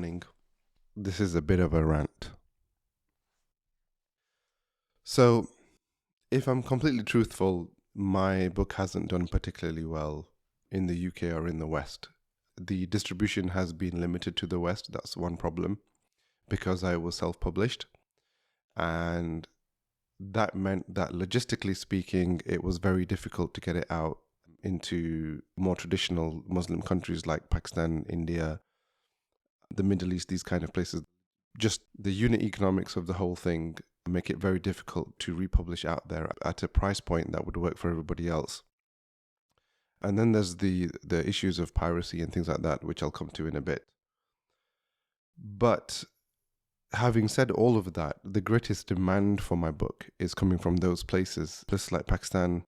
morning. This is a bit of a rant. So, if I'm completely truthful, my book hasn't done particularly well in the UK or in the West. The distribution has been limited to the West. That's one problem, because I was self-published. And that meant that logistically speaking, it was very difficult to get it out into more traditional Muslim countries like Pakistan, India, the Middle East, these kind of places. Just the unit economics of the whole thing make it very difficult to republish out there at a price point that would work for everybody else. And then there's the issues of piracy and things like that, which I'll come to in a bit. But having said all of that, the greatest demand for my book is coming from those places like Pakistan,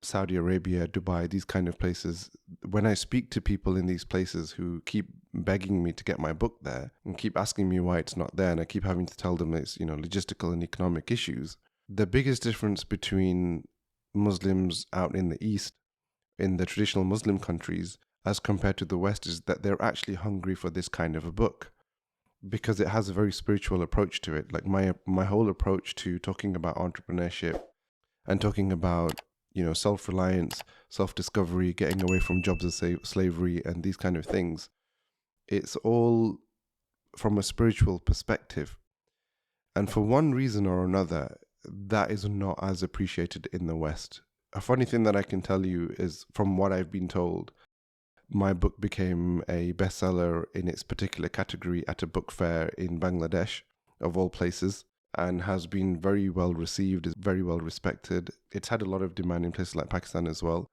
Saudi Arabia, Dubai, these kind of places. When I speak to people in these places who keep begging me to get my book there and keep asking me why it's not there, and I keep having to tell them it's, logistical and economic issues, the biggest difference between Muslims out in the East, in the traditional Muslim countries, as compared to the West, is that they're actually hungry for this kind of a book, because it has a very spiritual approach to it. Like my whole approach to talking about entrepreneurship and talking about self-reliance, self-discovery, getting away from jobs of slavery and these kind of things, it's all from a spiritual perspective. And for one reason or another, that is not as appreciated in the West. A funny thing that I can tell you is, from what I've been told, my book became a bestseller in its particular category at a book fair in Bangladesh, of all places, and has been very well received, is very well respected. It's had a lot of demand in places like Pakistan as well.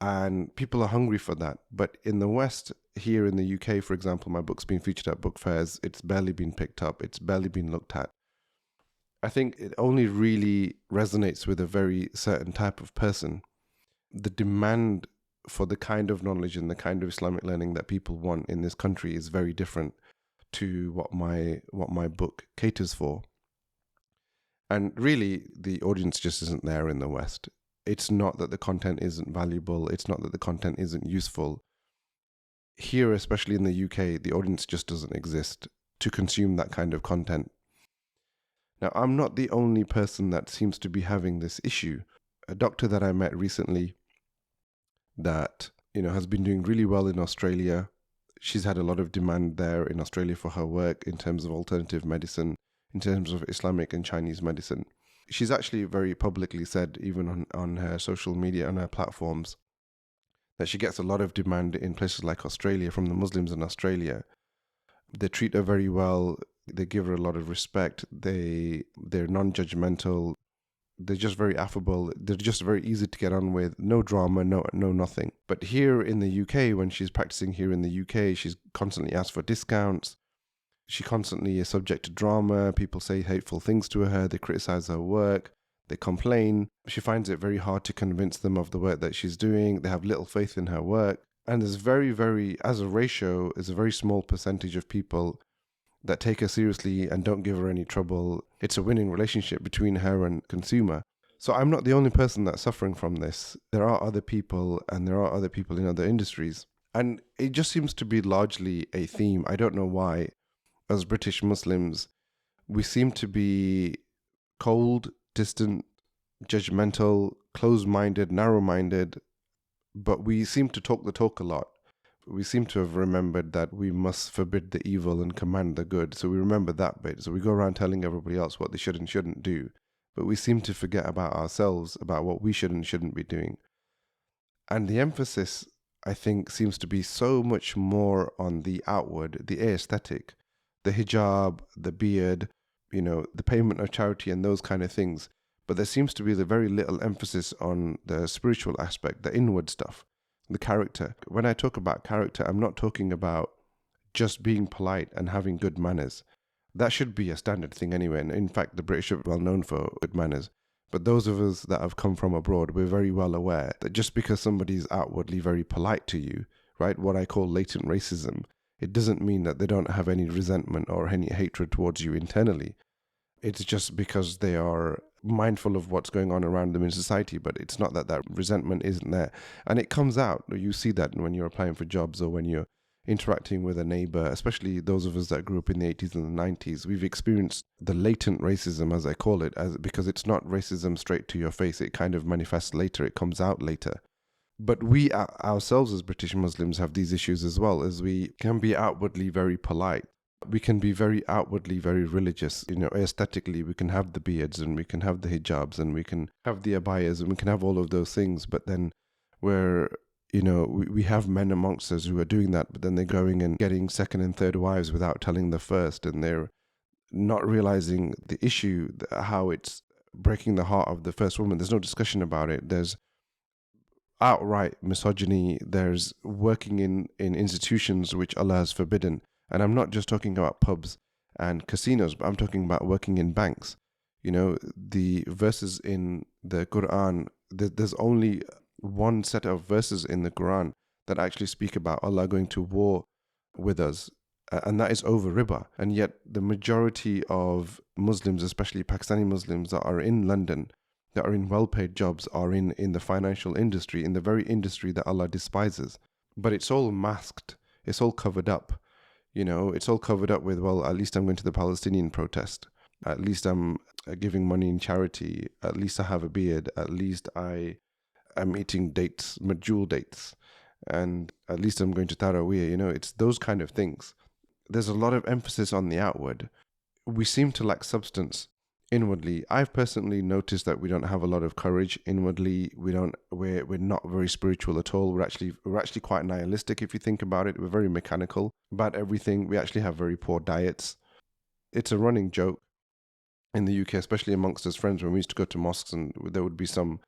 And people are hungry for that. But in the West, here in the UK, for example, my book's been featured at book fairs. It's barely been picked up. It's barely been looked at. I think it only really resonates with a very certain type of person. The demand for the kind of knowledge and the kind of Islamic learning that people want in this country is very different to what my book caters for. And really, the audience just isn't there in the West. It's not that the content isn't valuable. It's not that the content isn't useful. Here, especially in the UK, the audience just doesn't exist to consume that kind of content. Now, I'm not the only person that seems to be having this issue. A doctor that I met recently that has been doing really well in Australia. She's had a lot of demand there in Australia for her work in terms of alternative medicine, in terms of Islamic and Chinese medicine. She's actually very publicly said, even on her social media, on her platforms, that she gets a lot of demand in places like Australia from the Muslims in Australia. They treat her very well. They give her a lot of respect. They're non-judgmental. They're just very affable. They're just very easy to get on with. No drama, no nothing. But here in the UK, when she's practicing here in the UK, she's constantly asked for discounts. She constantly is subject to drama. People say hateful things to her. They criticize her work. They complain. She finds it very hard to convince them of the work that she's doing. They have little faith in her work. And there's as a ratio, is a very small percentage of people that take her seriously and don't give her any trouble. It's a winning relationship between her and consumer. So I'm not the only person that's suffering from this. There are other people, and there are other people in other industries. And it just seems to be largely a theme. I don't know why. As British Muslims, we seem to be cold, distant, judgmental, closed-minded, narrow-minded, but we seem to talk the talk a lot. We seem to have remembered that we must forbid the evil and command the good. So we remember that bit. So we go around telling everybody else what they should and shouldn't do. But we seem to forget about ourselves, about what we should and shouldn't be doing. And the emphasis, I think, seems to be so much more on the outward, the aesthetic, the hijab, the beard, the payment of charity and those kind of things. But there seems to be the very little emphasis on the spiritual aspect, the inward stuff. The character. When I talk about character, I'm not talking about just being polite and having good manners. That should be a standard thing anyway. And in fact, the British are well known for good manners. But those of us that have come from abroad, we're very well aware that just because somebody's outwardly very polite to you, right, what I call latent racism, it doesn't mean that they don't have any resentment or any hatred towards you internally. It's just because they are mindful of what's going on around them in society, but it's not that resentment isn't there. And it comes out. You see that when you're applying for jobs or when you're interacting with a neighbor, especially those of us that grew up in the 80s and the 90s, we've experienced the latent racism, as I call it, because it's not racism straight to your face. It kind of manifests later. It comes out later. But we ourselves as British Muslims have these issues as well, as we can be outwardly very polite. We can be very outwardly very religious. Aesthetically, we can have the beards and we can have the hijabs and we can have the abayas and we can have all of those things. But then we have men amongst us who are doing that, but then they're going and getting second and third wives without telling the first, and they're not realizing the issue, how it's breaking the heart of the first woman. There's no discussion about it. There's outright misogyny. There's working in institutions which Allah has forbidden. And I'm not just talking about pubs and casinos, but I'm talking about working in banks. The verses in the Quran, there's only one set of verses in the Quran that actually speak about Allah going to war with us, and that is over riba. And yet the majority of Muslims, especially Pakistani Muslims that are in London, that are in well-paid jobs, are in the financial industry, in the very industry that Allah despises. But it's all masked. It's all covered up. It's all covered up with, well, at least I'm going to the Palestinian protest. At least I'm giving money in charity. At least I have a beard. At least I'm eating dates, majul dates. And at least I'm going to Taraweeh. It's those kind of things. There's a lot of emphasis on the outward. We seem to lack substance inwardly. I've personally noticed that we don't have a lot of courage inwardly. We're not very spiritual at all. We're actually quite nihilistic if you think about it. We're very mechanical about everything. We actually have very poor diets. It's a running joke in the UK, especially amongst us friends, when we used to go to mosques and there would be some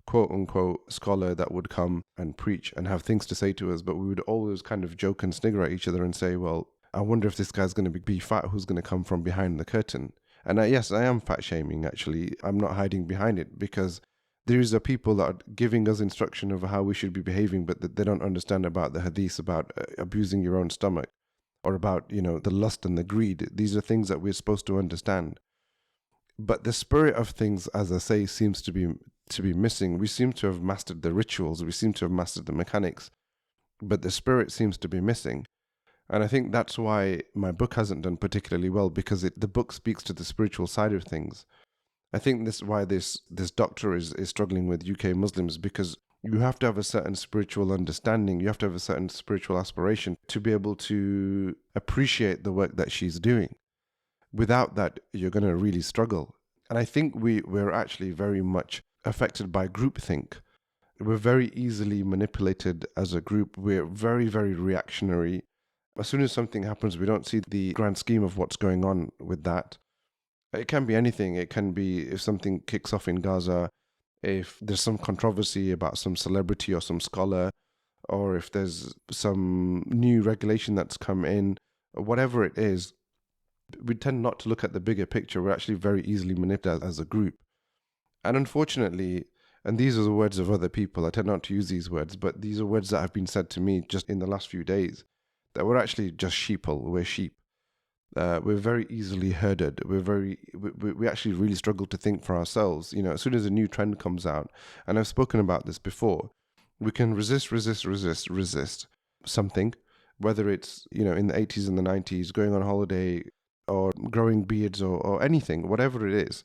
quote unquote scholar that would come and preach and have things to say to us, but we would always kind of joke and snigger at each other and say, well, I wonder if this guy's going to be fat, who's going to come from behind the curtain. And yes, I am fat shaming, actually. I'm not hiding behind it, because these are people that are giving us instruction of how we should be behaving, but they don't understand about the hadith, about abusing your own stomach, or about, the lust and the greed. These are things that we're supposed to understand. But the spirit of things, as I say, seems to be missing. We seem to have mastered the rituals. We seem to have mastered the mechanics, but the spirit seems to be missing. And I think that's why my book hasn't done particularly well, because the book speaks to the spiritual side of things. I think this is why this doctor is struggling with UK Muslims, because you have to have a certain spiritual understanding. You have to have a certain spiritual aspiration to be able to appreciate the work that she's doing. Without that, you're going to really struggle. And I think we're actually very much affected by groupthink. We're very easily manipulated as a group. We're very, very reactionary. As soon as something happens, we don't see the grand scheme of what's going on with that. It can be anything. It can be if something kicks off in Gaza, if there's some controversy about some celebrity or some scholar, or if there's some new regulation that's come in, or whatever it is. We tend not to look at the bigger picture. We're actually very easily manipulated as a group. And unfortunately, and these are the words of other people, I tend not to use these words, but these are words that have been said to me just in the last few days, that we're actually just sheeple. We're sheep. We're very easily herded. We actually really struggle to think for ourselves. As soon as a new trend comes out, and I've spoken about this before, we can resist something, whether it's, in the 80s and the 90s, going on holiday or growing beards or anything, whatever it is.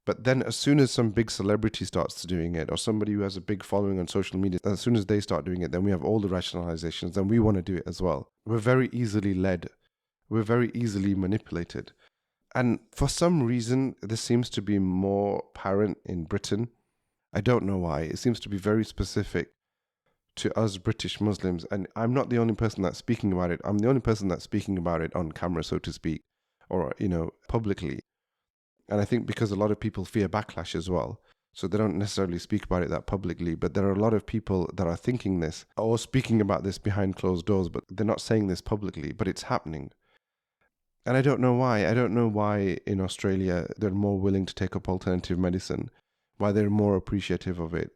But then as soon as some big celebrity starts doing it, or somebody who has a big following on social media, as soon as they start doing it, then we have all the rationalizations, then we want to do it as well. We're very easily led. We're very easily manipulated. And for some reason, this seems to be more apparent in Britain. I don't know why. It seems to be very specific to us British Muslims. And I'm not the only person that's speaking about it. I'm the only person that's speaking about it on camera, so to speak, or, publicly. And I think because a lot of people fear backlash as well, so they don't necessarily speak about it that publicly, but there are a lot of people that are thinking this or speaking about this behind closed doors, but they're not saying this publicly, but it's happening. And I don't know why. I don't know why in Australia they're more willing to take up alternative medicine, why they're more appreciative of it,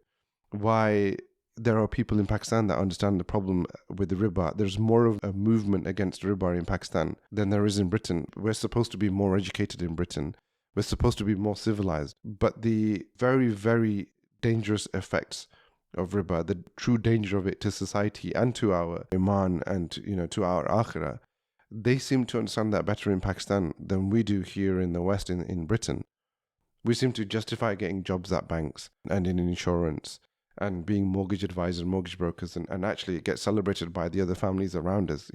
why there are people in Pakistan that understand the problem with the riba. There's more of a movement against riba in Pakistan than there is in Britain. We're supposed to be more educated in Britain. We're supposed to be more civilized, but the very, very dangerous effects of riba, the true danger of it to society and to our iman and, to our akhirah, they seem to understand that better in Pakistan than we do here in the West, in Britain. We seem to justify getting jobs at banks and in insurance and being mortgage advisors, mortgage brokers, and actually it gets celebrated by the other families around us.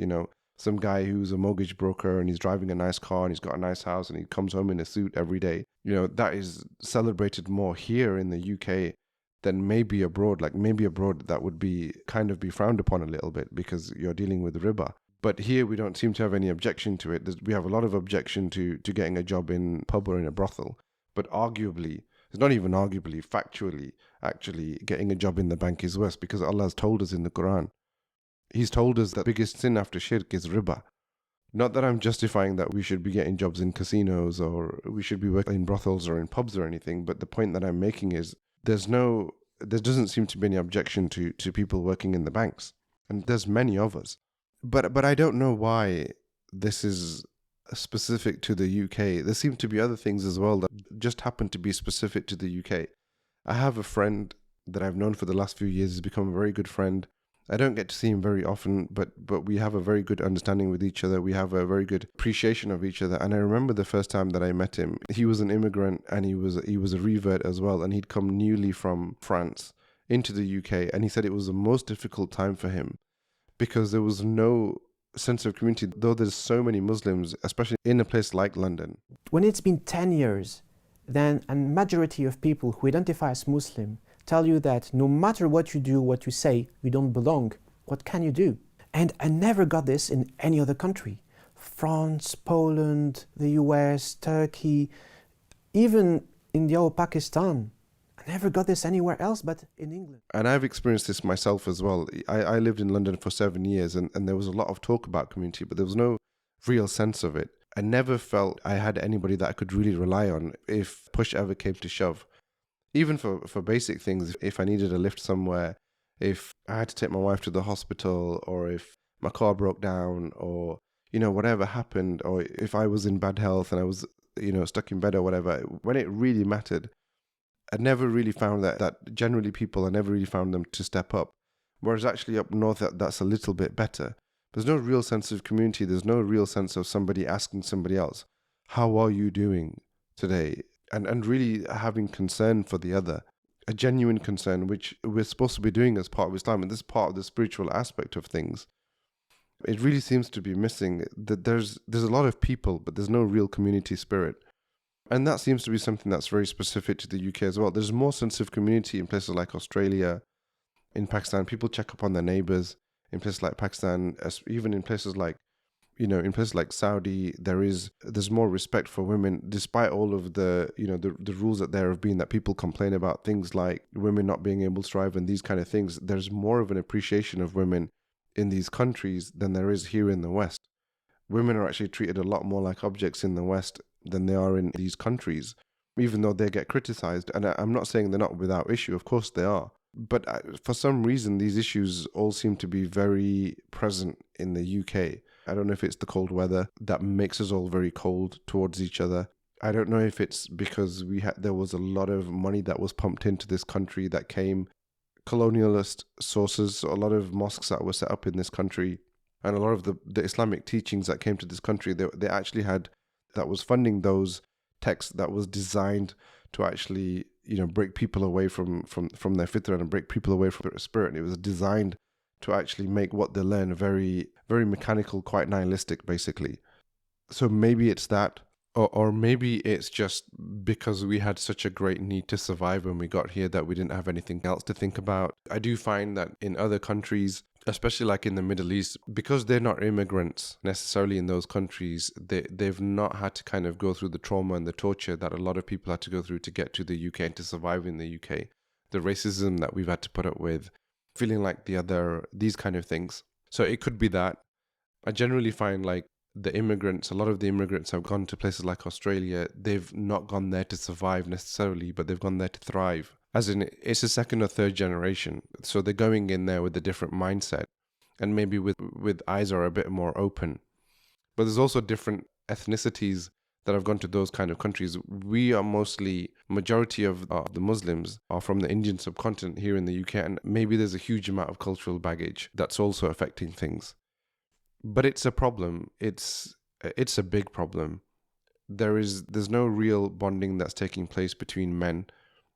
Some guy who's a mortgage broker and he's driving a nice car and he's got a nice house and he comes home in a suit every day. That is celebrated more here in the UK than maybe abroad. Like maybe abroad that would be frowned upon a little bit because you're dealing with riba. But here we don't seem to have any objection to it. We have a lot of objection to getting a job in a pub or in a brothel. But arguably, it's not even arguably, factually, actually, getting a job in the bank is worse because Allah has told us in the Quran. He's told us that the biggest sin after shirk is riba. Not that I'm justifying that we should be getting jobs in casinos or we should be working in brothels or in pubs or anything, but the point that I'm making is there doesn't seem to be any objection to people working in the banks. And there's many of us. But I don't know why this is specific to the UK. There seem to be other things as well that just happen to be specific to the UK. I have a friend that I've known for the last few years. He's become a very good friend. I don't get to see him very often, but we have a very good understanding with each other. We have a very good appreciation of each other. And I remember the first time that I met him, he was an immigrant and he was a revert as well. And he'd come newly from France into the UK. And he said it was the most difficult time for him because there was no sense of community, though there's so many Muslims, especially in a place like London. When it's been 10 years, then a majority of people who identify as Muslim tell you that no matter what you do, what you say, you don't belong. What can you do? And I never got this in any other country. France, Poland, the US, Turkey, even India or Pakistan. I never got this anywhere else but in England. And I've experienced this myself as well. I lived in London for 7 years and there was a lot of talk about community, but there was no real sense of it. I never felt I had anybody that I could really rely on if push ever came to shove. Even for basic things, if I needed a lift somewhere, if I had to take my wife to the hospital, or if my car broke down, or, whatever happened, or if I was in bad health and I was, stuck in bed or whatever, when it really mattered, I never really found that generally people, I never really found them to step up. Whereas actually up north, that's a little bit better. There's no real sense of community. There's no real sense of somebody asking somebody else, how are you doing today? And really having concern for the other, a genuine concern, which we're supposed to be doing as part of Islam. And this is part of the spiritual aspect of things. It really seems to be missing. That there's a lot of people, but there's no real community spirit. And that seems to be something that's very specific to the UK as well. There's more sense of community in places like Australia, in Pakistan. People check up on their neighbors. In places like Pakistan, even in places like, in places like Saudi, there's more respect for women, despite all of the rules that there have been that people complain about, things like women not being able to drive and these kind of things. There's more of an appreciation of women in these countries than there is here in the West. Women are actually treated a lot more like objects in the West than they are in these countries, even though they get criticized. And I'm not saying they're not without issue. Of course they are. But for some reason, these issues all seem to be very present in the UK. I don't know if it's the cold weather that makes us all very cold towards each other. I don't know if it's because there was a lot of money that was pumped into this country that came colonialist sources, a lot of mosques that were set up in this country, and a lot of the Islamic teachings that came to this country, they actually had, that was funding those texts that was designed to actually, break people away from their fitrah and break people away from their spirit. And it was designed to actually make what they learn very, very mechanical, quite nihilistic, basically. So maybe it's that, or maybe it's just because we had such a great need to survive when we got here that we didn't have anything else to think about. I do find that in other countries, especially like in the Middle East, because they're not immigrants necessarily in those countries, they've not had to kind of go through the trauma and the torture that a lot of people had to go through to get to the UK and to survive in the UK. The racism that we've had to put up with, feeling like the other, these kind of things. So it could be that. I generally find like a lot of the immigrants have gone to places like Australia, they've not gone there to survive necessarily, but they've gone there to thrive. As in, it's a second or third generation. So they're going in there with a different mindset and maybe with eyes are a bit more open. But there's also different ethnicities that have gone to those kind of countries, we are mostly, majority of the Muslims are from the Indian subcontinent here in the UK, and maybe there's a huge amount of cultural baggage that's also affecting things. But it's a problem. It's a big problem. There's no real bonding that's taking place between men,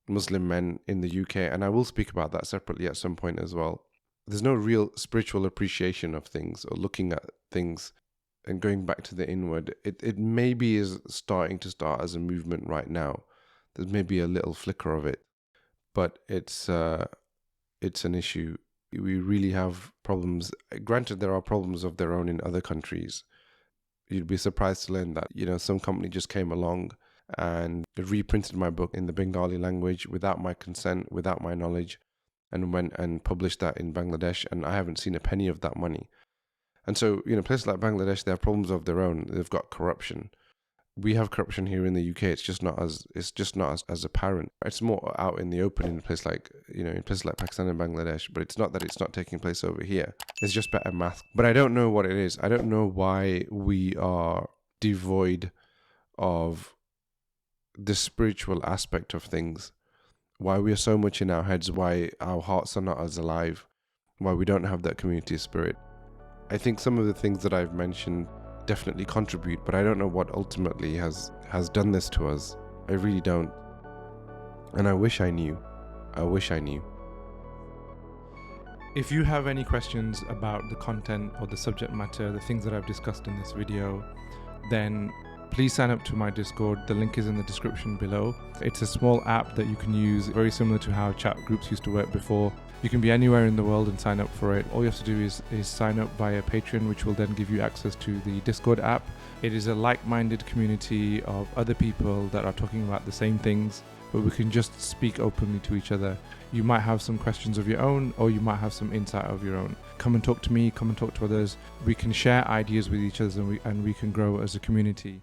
Muslim men in the UK, and I will speak about that separately at some point as well. There's no real spiritual appreciation of things or looking at things and going back to the inward. It maybe is starting to start as a movement right now. There's maybe a little flicker of it, but it's an issue. We really have problems. Granted, there are problems of their own in other countries. You'd be surprised to learn that, some company just came along and reprinted my book in the Bengali language without my consent, without my knowledge, and went and published that in Bangladesh, and I haven't seen a penny of that money. And so, places like Bangladesh, they have problems of their own. They've got corruption. We have corruption here in the UK. It's just not as apparent. It's more out in the open in a place like, in places like Pakistan and Bangladesh. But it's not that it's not taking place over here. It's just better math. But I don't know what it is. I don't know why we are devoid of the spiritual aspect of things. Why we are so much in our heads. Why our hearts are not as alive. Why we don't have that community spirit. I think some of the things that I've mentioned definitely contribute, but I don't know what ultimately has done this to us. I really don't. And I wish I knew. If you have any questions about the content or the subject matter, the things that I've discussed in this video, then please sign up to my Discord. The link is in the description below. It's a small app that you can use, very similar to how chat groups used to work before. You can be anywhere in the world and sign up for it. All you have to do is sign up via Patreon, which will then give you access to the Discord app. It is a like-minded community of other people that are talking about the same things, but we can just speak openly to each other. You might have some questions of your own, or you might have some insight of your own. Come and talk to me, come and talk to others. We can share ideas with each other, and we can grow as a community.